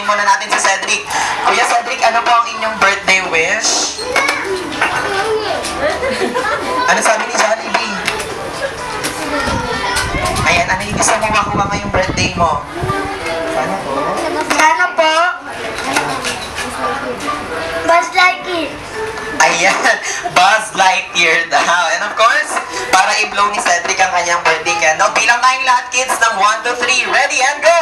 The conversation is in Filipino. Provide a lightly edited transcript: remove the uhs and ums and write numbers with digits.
muna natin si Cedric. Kuya Cedric, ano po ang inyong birthday wish? Ano sabi ni Jollibee? Ayan, ano yung gusto mo makuha ngayong birthday mo? Sana po? Sana po. Buzz Lightyear. Ayan, Buzz Lightyear daw. And of course, para i-blow ni Cedric ang kanyang birthday candle, bilang tayong lahat kids ng 1 to 3. Ready and go!